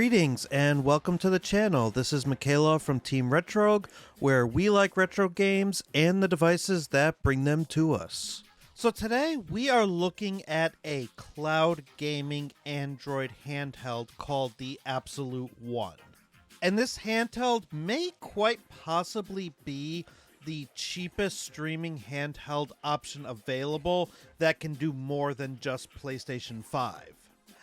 Greetings and welcome to the channel. This is Michaela from Team Retrogue, where we like retro games and the devices that bring them to us. So today we are looking at a cloud gaming Android handheld called the Abxylute One. And this handheld may quite possibly be the cheapest streaming handheld option available that can do more than just PlayStation 5.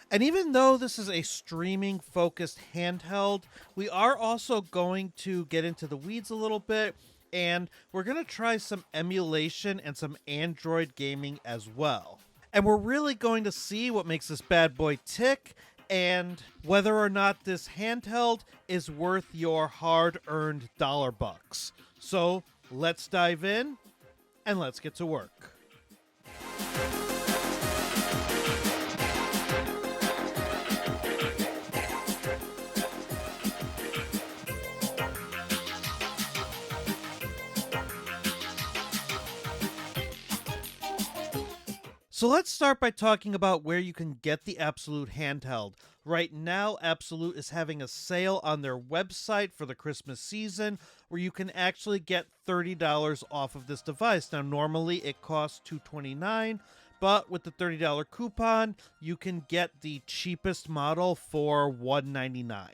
And even though this is a streaming focused handheld, we are also going to get into the weeds a little bit, and we're going to try some emulation and some Android gaming as well. And we're really going to see what makes this bad boy tick and whether or not this handheld is worth your hard-earned dollar bucks. So let's dive in and let's get to work. So let's start by talking about where you can get the Abxylute handheld. Right now, Abxylute is having a sale on their website for the Christmas season where you can actually get $30 off of this device. Now, normally it costs $229, but with the $30 coupon, you can get the cheapest model for $199.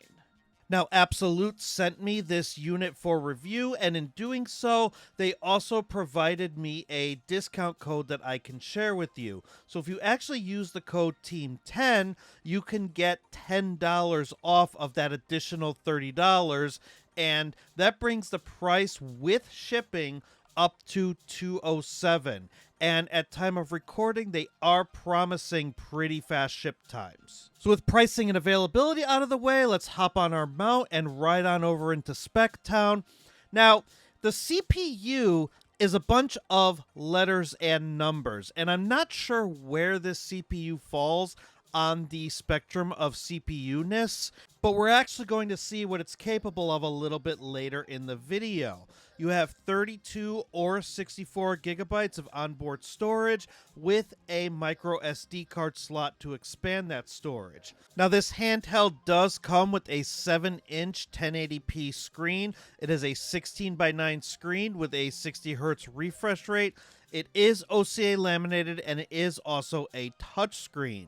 Now, Abxylute sent me this unit for review, and in doing so, they also provided me a discount code that I can share with you. So if you actually use the code TEAM10, you can get $10 off of that additional $30, and that brings the price with shipping up to $207. And at time of recording, they are promising pretty fast ship times. So with pricing and availability out of the way, let's hop on our mount and ride on over into Spec Town. Now, the CPU is a bunch of letters and numbers, and I'm not sure where this CPU falls on the spectrum of CPU-ness, but we're actually going to see what it's capable of a little bit later in the video. You have 32 or 64 gigabytes of onboard storage with a micro SD card slot to expand that storage. Now, this handheld does come with a 7-inch 1080p screen. It is a 16:9 screen with a 60 Hz refresh rate. It is OCA laminated, and it is also a touchscreen.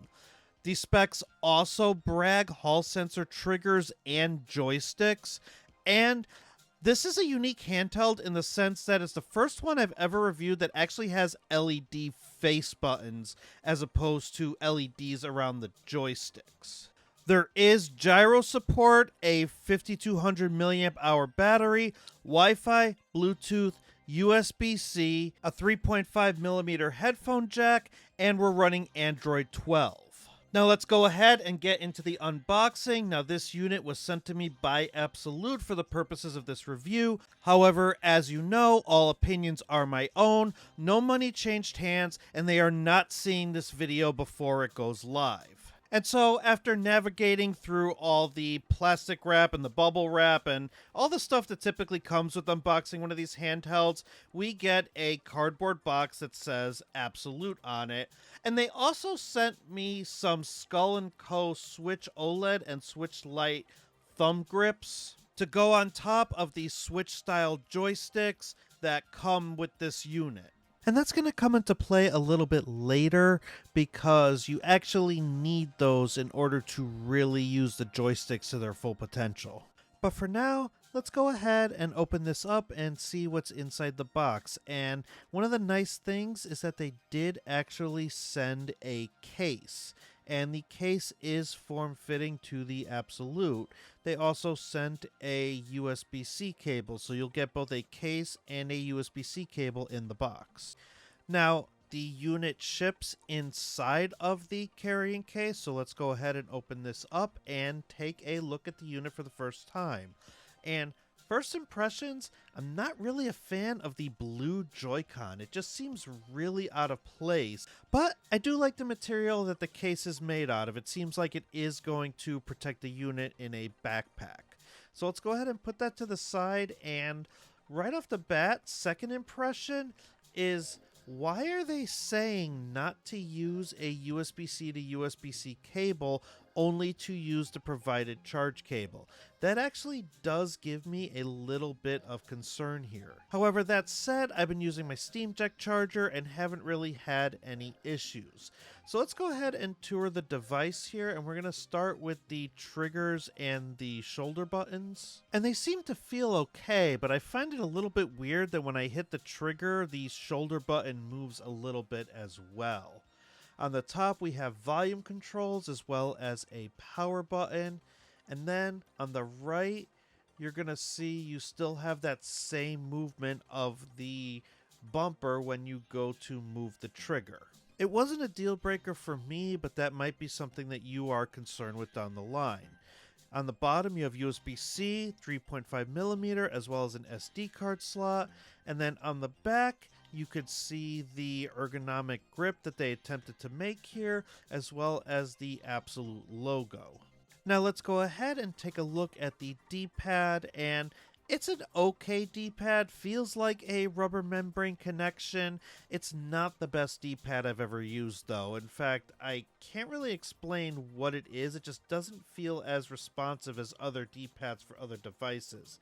These specs also brag Hall sensor triggers and joysticks, and this is a unique handheld in the sense that it's the first one I've ever reviewed that actually has LED face buttons as opposed to LEDs around the joysticks. There is gyro support, a 5200 milliamp hour battery, Wi-Fi, Bluetooth, USB-C, a 3.5 millimeter headphone jack, and we're running Android 12. Now let's go ahead and get into the unboxing. Now this unit was sent to me by Abxylute for the purposes of this review. However, as you know, all opinions are my own. No money changed hands, and they are not seeing this video before it goes live. And so after navigating through all the plastic wrap and the bubble wrap and all the stuff that typically comes with unboxing one of these handhelds, we get a cardboard box that says Abxylute on it. And they also sent me some Skull & Co. Switch OLED and Switch Lite thumb grips to go on top of the Switch-style joysticks that come with this unit. And that's going to come into play a little bit later because you actually need those in order to really use the joysticks to their full potential. But for now, let's go ahead and open this up and see what's inside the box. And one of the nice things is that they did actually send a case. And the case is form-fitting to the Abxylute. They also sent a USB-C cable, so you'll get both a case and a USB-C cable in the box. Now, the unit ships inside of the carrying case, so let's go ahead and open this up and take a look at the unit for the first time. And first impressions, I'm not really a fan of the blue Joy-Con. It just seems really out of place. But I do like the material that the case is made out of. It seems like it is going to protect the unit in a backpack. So let's go ahead and put that to the side. And right off the bat, second impression is, why are they saying not to use a USB-C to USB-C cable only to use the provided charge cable. That actually does give me a little bit of concern here. However, that said, I've been using my Steam Deck charger and haven't really had any issues. So let's go ahead and tour the device here, and we're going to start with the triggers and the shoulder buttons. And they seem to feel okay, but I find it a little bit weird that when I hit the trigger, the shoulder button moves a little bit as well. On the top, we have volume controls as well as a power button. And then on the right, you're going to see you still have that same movement of the bumper when you go to move the trigger. It wasn't a deal breaker for me, but that might be something that you are concerned with down the line. On the bottom, you have USB-C, 3.5mm, as well as an SD card slot. And then on the back, you could see the ergonomic grip that they attempted to make here, as well as the Abxylute logo. Now let's go ahead and take a look at the D-pad, and it's an okay D-pad. Feels like a rubber membrane connection. It's not the best D-pad I've ever used, though. In fact, I can't really explain what it is. It just doesn't feel as responsive as other D-pads for other devices.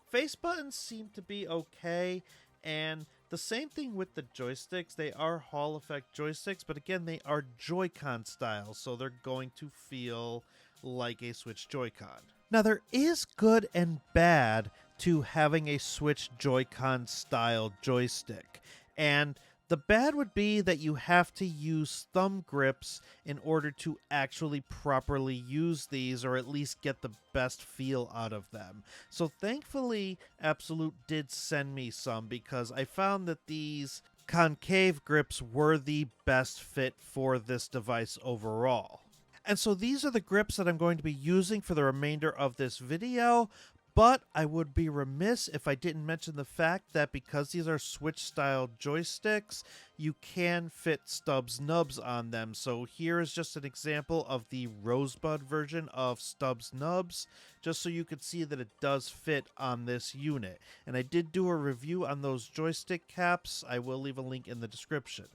Face buttons seem to be okay, and the same thing with the joysticks. They are Hall effect joysticks, but again, they are Joy-Con style, so they're going to feel like a Switch Joy-Con. Now, there is good and bad to having a Switch Joy-Con style joystick, and the bad would be that you have to use thumb grips in order to actually properly use these, or at least get the best feel out of them. So thankfully, Abxylute did send me some, because I found that these concave grips were the best fit for this device overall. And so these are the grips that I'm going to be using for the remainder of this video, but I would be remiss if I didn't mention the fact that because these are Switch-style joysticks, you can fit stubs nubs on them. So here is just an example of the Rosebud version of stubs nubs, just so you can see that it does fit on this unit. And I did do a review on those joystick caps. I will leave a link in the description.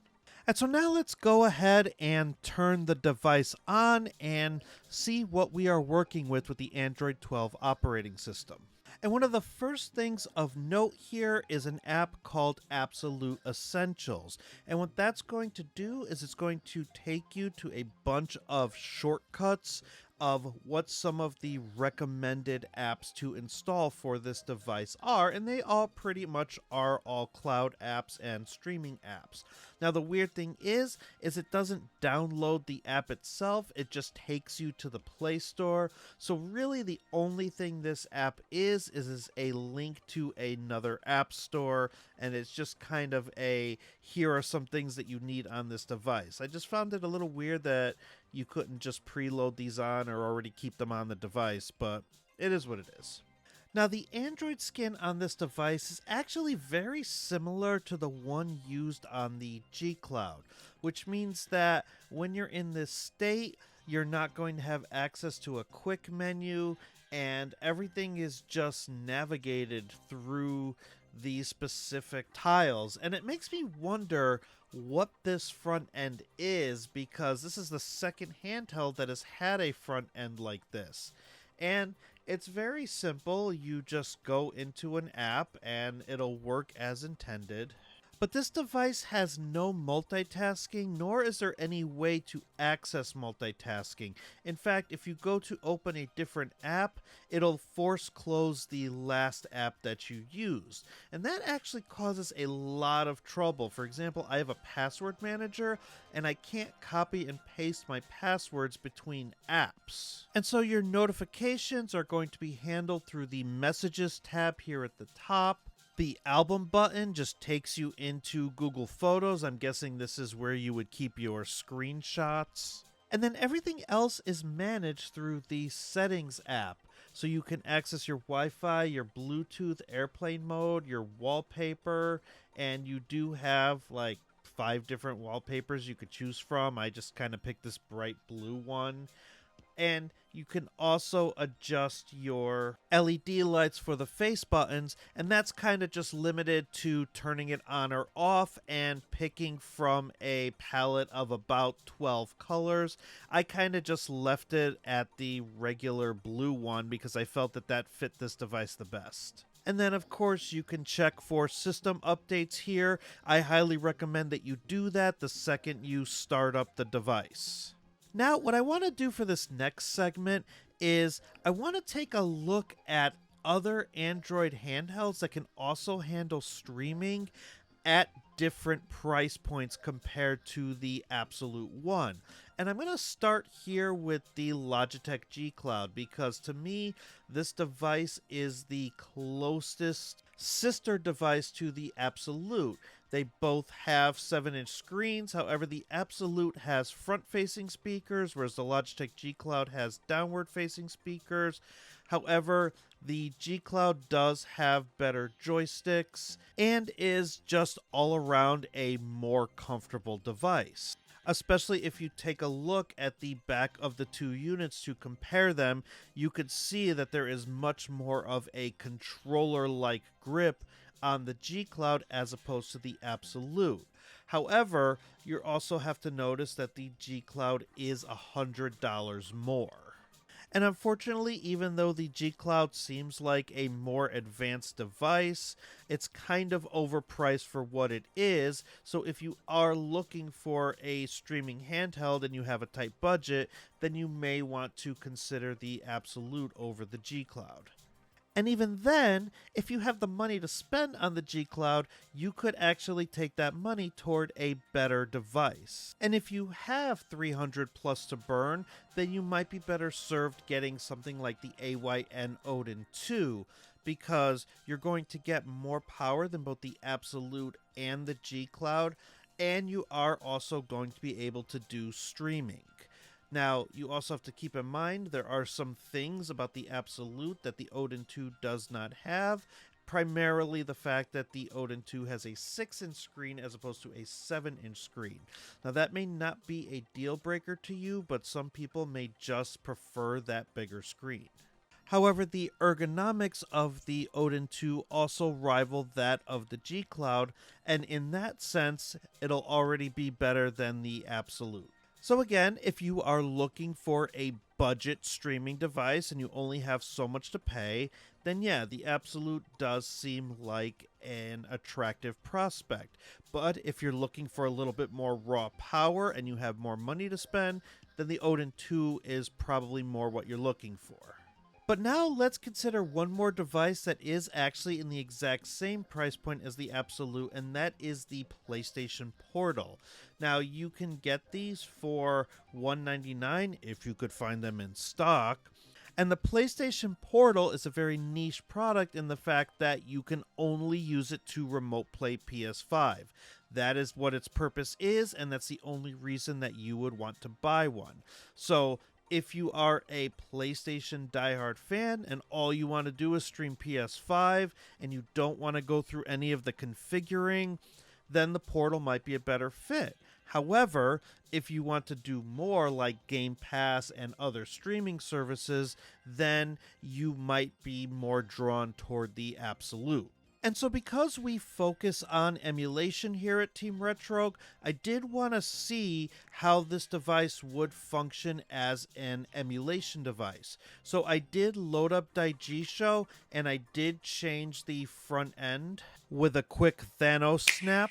And so now let's go ahead and turn the device on and see what we are working with the Android 12 operating system. And one of the first things of note here is an app called Abxylute Essentials. And what that's going to do is it's going to take you to a bunch of shortcuts of what some of the recommended apps to install for this device are, and they all pretty much are all cloud apps and streaming apps. Now the weird thing is it doesn't download the app itself, it just takes you to the Play Store. So really the only thing this app is a link to another app store, and it's just kind of a, here are some things that you need on this device. I just found it a little weird that you couldn't just preload these on or already keep them on the device, but it is what it is. Now, the Android skin on this device is actually very similar to the one used on the G Cloud, which means that when you're in this state, you're not going to have access to a quick menu, and everything is just navigated through these specific tiles. And it makes me wonder what this front end is, because this is the second handheld that has had a front end like this. And it's very simple. You just go into an app and it'll work as intended. But this device has no multitasking, nor is there any way to access multitasking. In fact, if you go to open a different app, it'll force close the last app that you used. And that actually causes a lot of trouble. For example, I have a password manager, and I can't copy and paste my passwords between apps. And so your notifications are going to be handled through the Messages tab here at the top. The album button just takes you into Google Photos. I'm guessing this is where you would keep your screenshots. And then everything else is managed through the Settings app. So you can access your Wi-Fi, your Bluetooth, airplane mode, your wallpaper, and you do have like 5 different wallpapers you could choose from. I just kind of picked this bright blue one. And you can also adjust your LED lights for the face buttons, and that's kind of just limited to turning it on or off and picking from a palette of about 12 colors. I kind of just left it at the regular blue one because I felt that that fit this device the best. And then, of course, you can check for system updates here. I highly recommend that you do that the second you start up the device. Now, what I want to do for this next segment is I want to take a look at other Android handhelds that can also handle streaming at different price points compared to the Abxylute One. And I'm going to start here with the Logitech G Cloud because to me, this device is the closest sister device to the Abxylute. They both have 7-inch screens. However, the Abxylute has front-facing speakers, whereas the Logitech G Cloud has downward-facing speakers. However, the G Cloud does have better joysticks and is just all around a more comfortable device. Especially if you take a look at the back of the two units to compare them, you could see that there is much more of a controller-like grip on the G Cloud as opposed to the Abxylute. However, you also have to notice that the G Cloud is $100 more. And unfortunately, even though the G Cloud seems like a more advanced device, it's kind of overpriced for what it is. So if you are looking for a streaming handheld and you have a tight budget, then you may want to consider the Abxylute over the G Cloud. And even then, if you have the money to spend on the G Cloud, you could actually take that money toward a better device. And if you have 300 plus to burn, then you might be better served getting something like the AYN Odin 2, because you're going to get more power than both the Abxylute and the G Cloud, and you are also going to be able to do streaming. Now, you also have to keep in mind there are some things about the Abxylute that the Odin 2 does not have, primarily the fact that the Odin 2 has a 6-inch screen as opposed to a 7-inch screen. Now, that may not be a deal breaker to you, but some people may just prefer that bigger screen. However, the ergonomics of the Odin 2 also rival that of the G Cloud, and in that sense, it'll already be better than the Abxylute. So again, if you are looking for a budget streaming device and you only have so much to pay, then yeah, the Abxylute does seem like an attractive prospect. But if you're looking for a little bit more raw power and you have more money to spend, then the Odin 2 is probably more what you're looking for. But now let's consider one more device that is actually in the exact same price point as the Abxylute, and that is the PlayStation Portal. Now, you can get these for $199 if you could find them in stock. And the PlayStation Portal is a very niche product in the fact that you can only use it to remote play PS5. That is what its purpose is, and that's the only reason that you would want to buy one. So, if you are a PlayStation diehard fan and all you want to do is stream PS5 and you don't want to go through any of the configuring, then the Portal might be a better fit. However, if you want to do more like Game Pass and other streaming services, then you might be more drawn toward the Abxylute. And so because we focus on emulation here at Team Retrogue, I did want to see how this device would function as an emulation device. So I did load up Daigisho and I did change the front end with a quick Thanos snap.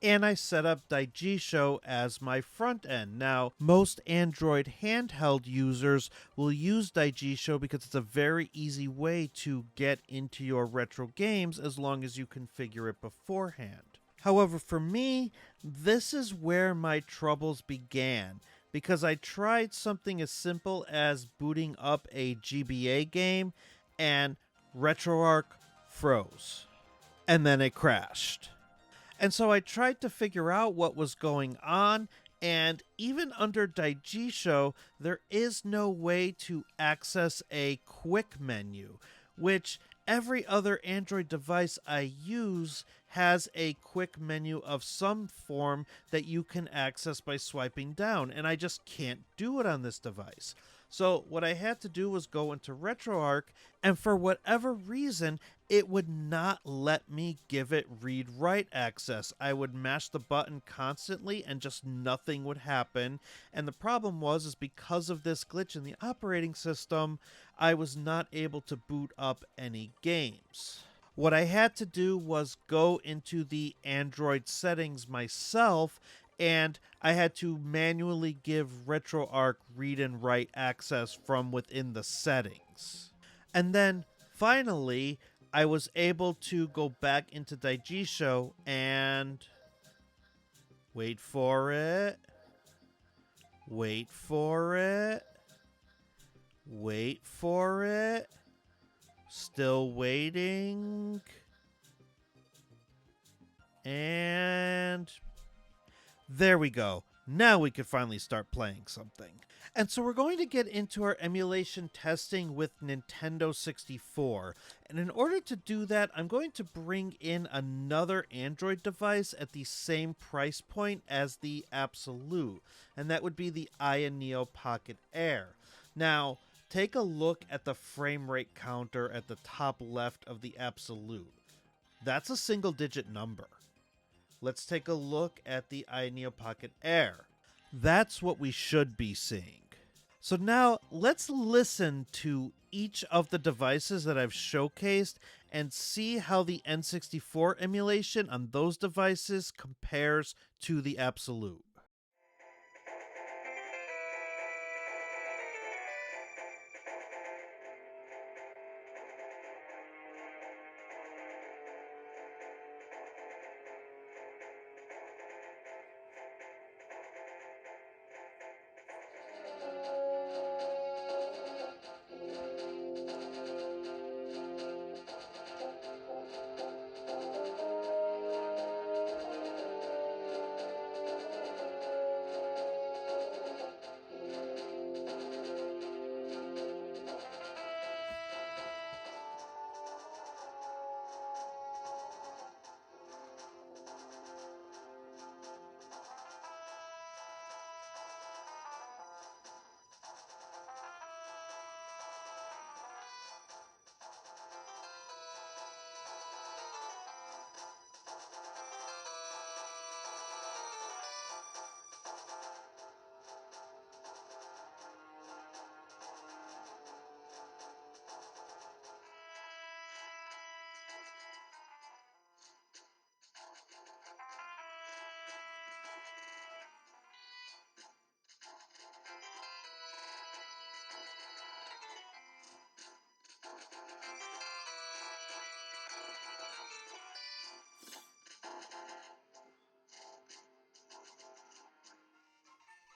And I set up Daigisho as my front end. Now, most Android handheld users will use Daigisho because it's a very easy way to get into your retro games as long as you configure it beforehand. However, for me, this is where my troubles began, because I tried something as simple as booting up a GBA game and RetroArch froze. And then it crashed. And so I tried to figure out what was going on, and even under Daigisho, there is no way to access a quick menu, which every other Android device I use has a quick menu of some form that you can access by swiping down, and I just can't do it on this device. So what I had to do was go into RetroArch, and for whatever reason, it would not let me give it read-write access. I would mash the button constantly and just nothing would happen. And the problem is because of this glitch in the operating system, I was not able to boot up any games. What I had to do was go into the Android settings myself, and I had to manually give RetroArch read and write access from within the settings. And then finally, I was able to go back into Daigisho and wait for it, wait for it, wait for it, still waiting, and there we go. Now we can finally start playing something. And so we're going to get into our emulation testing with Nintendo 64. And in order to do that, I'm going to bring in another Android device at the same price point as the Abxylute, and that would be the Aya Neo Pocket Air. Now, take a look at the frame rate counter at the top left of the Abxylute. That's a single-digit number. Let's take a look at the Aya Neo Pocket Air. That's what we should be seeing. So now let's listen to each of the devices that I've showcased and see how the N64 emulation on those devices compares to the Abxylute.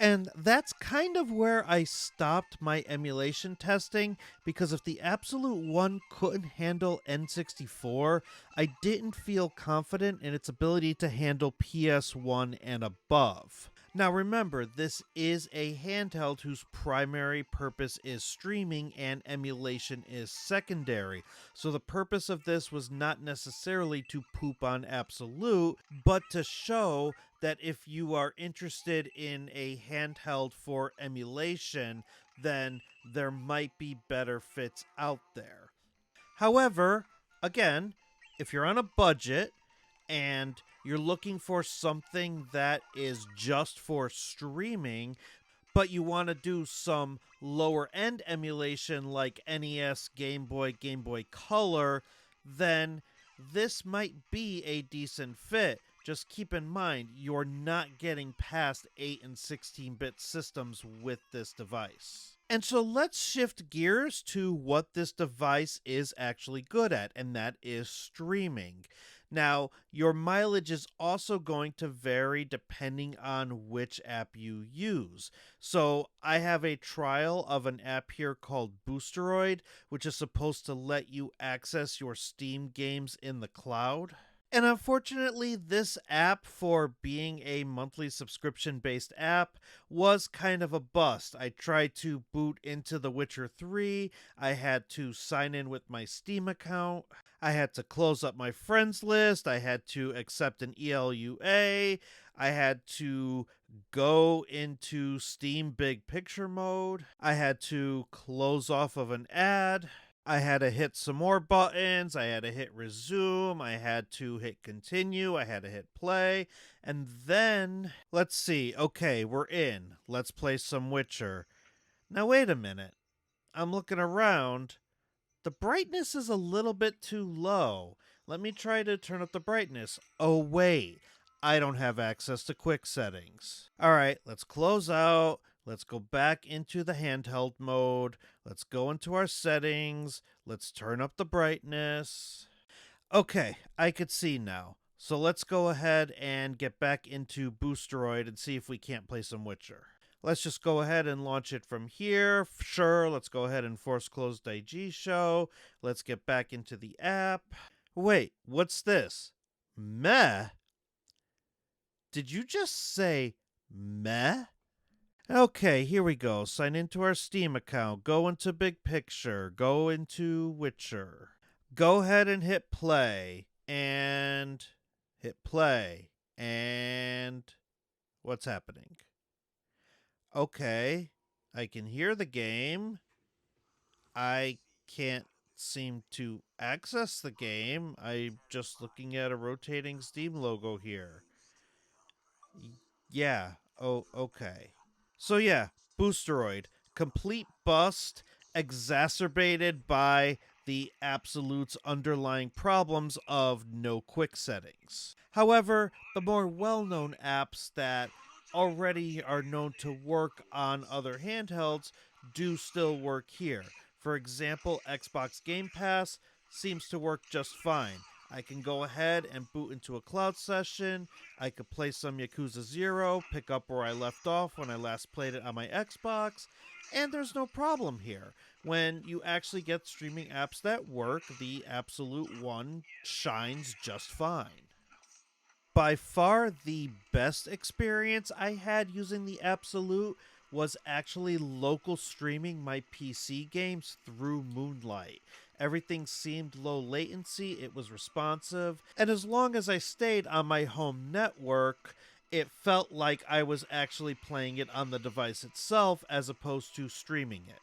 And that's kind of where I stopped my emulation testing, because if the Abxylute One couldn't handle N64, I didn't feel confident in its ability to handle PS1 and above. Now remember, this is a handheld whose primary purpose is streaming and emulation is secondary. So the purpose of this was not necessarily to poop on Abxylute, but to show that if you are interested in a handheld for emulation, then there might be better fits out there. However, again, if you're on a budget and you're looking for something that is just for streaming, but you want to do some lower end emulation like NES, Game Boy Color, then this might be a decent fit. Just keep in mind, you're not getting past 8 and 16-bit systems with this device. And so let's shift gears to what this device is actually good at, and that is streaming. Now, your mileage is also going to vary depending on which app you use. So I have a trial of an app here called Boosteroid, which is supposed to let you access your Steam games in the cloud. And unfortunately, this app, for being a monthly subscription-based app, was kind of a bust. I tried to boot into The Witcher 3, I had to sign in with my Steam account, I had to close up my friends list, I had to accept an ELUA, I had to go into Steam Big Picture mode. I had to close off of an ad. I had to hit some more buttons. I had to hit resume. I had to hit continue. I had to hit play. And then, let's see. Okay, we're in. Let's play some Witcher. Now, wait a minute. I'm looking around. The brightness is a little bit too low. Let me try to turn up the brightness. Oh, wait. I don't have access to quick settings. All right, let's close out. Let's go back into the handheld mode. Let's go into our settings. Let's turn up the brightness. Okay, I could see now. So let's go ahead and get back into Boosteroid and see if we can't play some Witcher. Let's just go ahead and launch it from here. Sure, let's go ahead and force close IG show. Let's get back into the app. Wait, what's this? Meh? Did you just say meh? Okay, here we go. Sign into our Steam account. Go into Big Picture. Go into Witcher. Go ahead and hit play. And hit play. And what's happening? Okay, I can hear the game. I can't seem to access the game. I'm just looking at a rotating Steam logo here. Yeah, oh, okay. So yeah, Boosteroid, complete bust, exacerbated by the Abxylute's underlying problems of no quick settings. However, the more well-known apps that already are known to work on other handhelds do still work here. For example, Xbox Game Pass seems to work just fine. I can go ahead and boot into a cloud session. I could play some Yakuza 0, pick up where I left off when I last played it on my Xbox, and there's no problem here. When you actually get streaming apps that work, the Abxylute One shines just fine. By far the best experience I had using the Abxylute was actually local streaming my PC games through Moonlight. Everything seemed low latency, it was responsive, and as long as I stayed on my home network, it felt like I was actually playing it on the device itself as opposed to streaming it.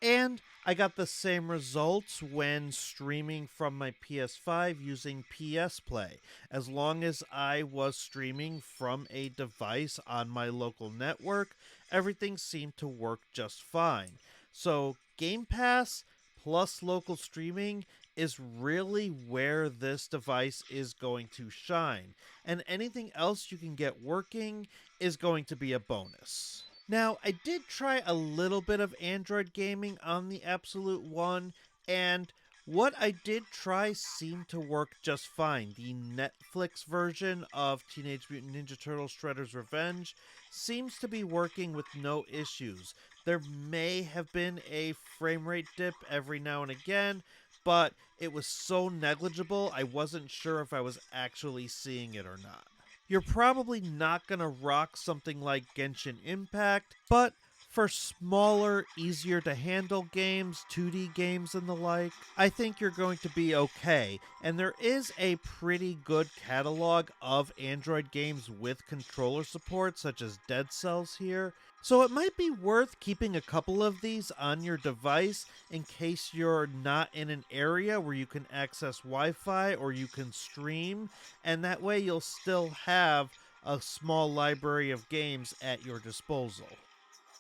And I got the same results when streaming from my PS5 using PS Play. As long as I was streaming from a device on my local network, everything seemed to work just fine. So, Game Pass plus local streaming is really where this device is going to shine. And anything else you can get working is going to be a bonus. Now, I did try a little bit of Android gaming on the Abxylute One, and what I did try seemed to work just fine. The Netflix version of Teenage Mutant Ninja Turtles Shredder's Revenge seems to be working with no issues. There may have been a frame rate dip every now and again, but it was so negligible I wasn't sure if I was actually seeing it or not. You're probably not going to rock something like Genshin Impact, but for smaller, easier to handle games, 2D games and the like, I think you're going to be okay. And there is a pretty good catalog of Android games with controller support, such as Dead Cells here. So it might be worth keeping a couple of these on your device in case you're not in an area where you can access Wi-Fi or you can stream, and that way you'll still have a small library of games at your disposal.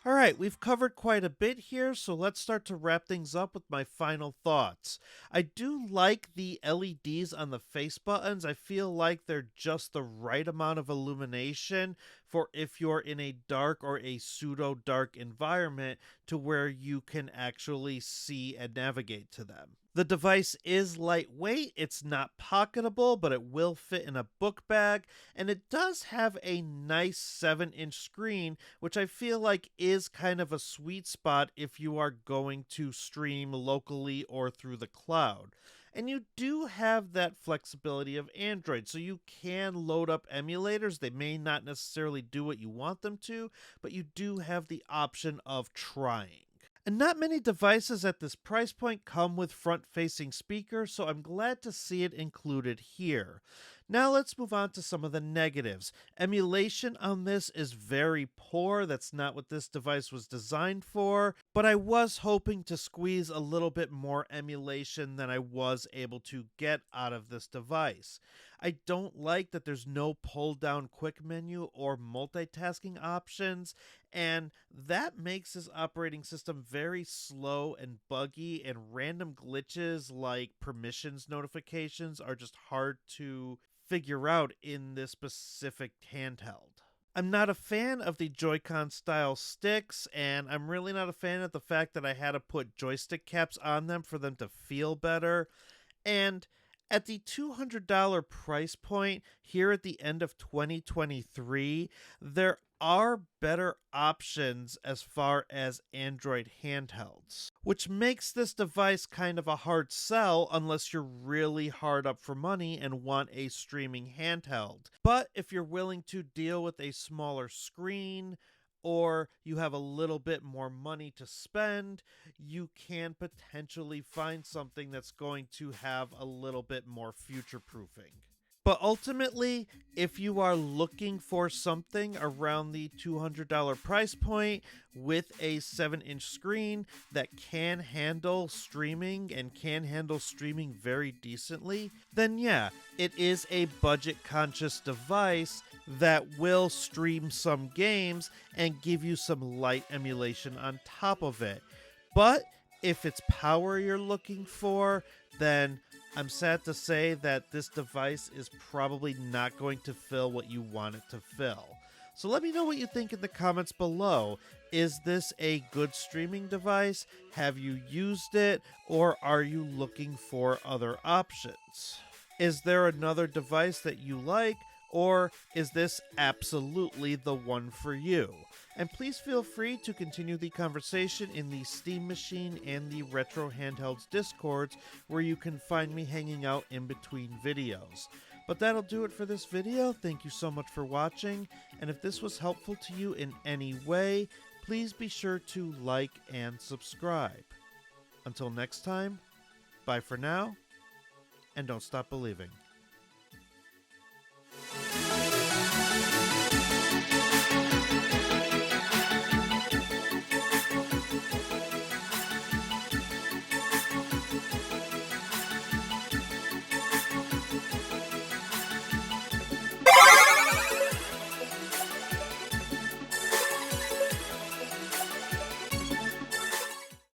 Alright, we've covered quite a bit here, so let's start to wrap things up with my final thoughts. I do like the LEDs on the face buttons. I feel like they're just the right amount of illumination for if you're in a dark or a pseudo-dark environment to where you can actually see and navigate to them. The device is lightweight, it's not pocketable, but it will fit in a book bag, and it does have a nice 7-inch screen, which I feel like is kind of a sweet spot if you are going to stream locally or through the cloud. And you do have that flexibility of Android, so you can load up emulators. They may not necessarily do what you want them to, but you do have the option of trying. And not many devices at this price point come with front-facing speakers, so I'm glad to see it included here. Now let's move on to some of the negatives. Emulation on this is very poor. That's not what this device was designed for, but I was hoping to squeeze a little bit more emulation than I was able to get out of this device. I don't like that there's no pull-down quick menu or multitasking options, and that makes this operating system very slow and buggy, and random glitches like permissions notifications are just hard to figure out in this specific handheld. I'm not a fan of the Joy-Con style sticks, and I'm really not a fan of the fact that I had to put joystick caps on them for them to feel better. And at the $200 price point here at the end of 2023, there are better options as far as Android handhelds, which makes this device kind of a hard sell unless you're really hard up for money and want a streaming handheld. But if you're willing to deal with a smaller screen, or you have a little bit more money to spend, you can potentially find something that's going to have a little bit more future proofing. But ultimately, if you are looking for something around the $200 price point with a 7-inch screen that can handle streaming and can handle streaming very decently, then yeah, it is a budget-conscious device that will stream some games and give you some light emulation on top of it. But if it's power you're looking for, then I'm sad to say that this device is probably not going to fill what you want it to fill. So let me know what you think in the comments below. Is this a good streaming device? Have you used it? Or are you looking for other options? Is there another device that you like? Or is this absolutely the one for you? And please feel free to continue the conversation in the Steam Machine and the Retro Handhelds Discords, where you can find me hanging out in between videos. But that'll do it for this video. Thank you so much for watching, and if this was helpful to you in any way, please be sure to like and subscribe. Until next time, bye for now, and don't stop believing.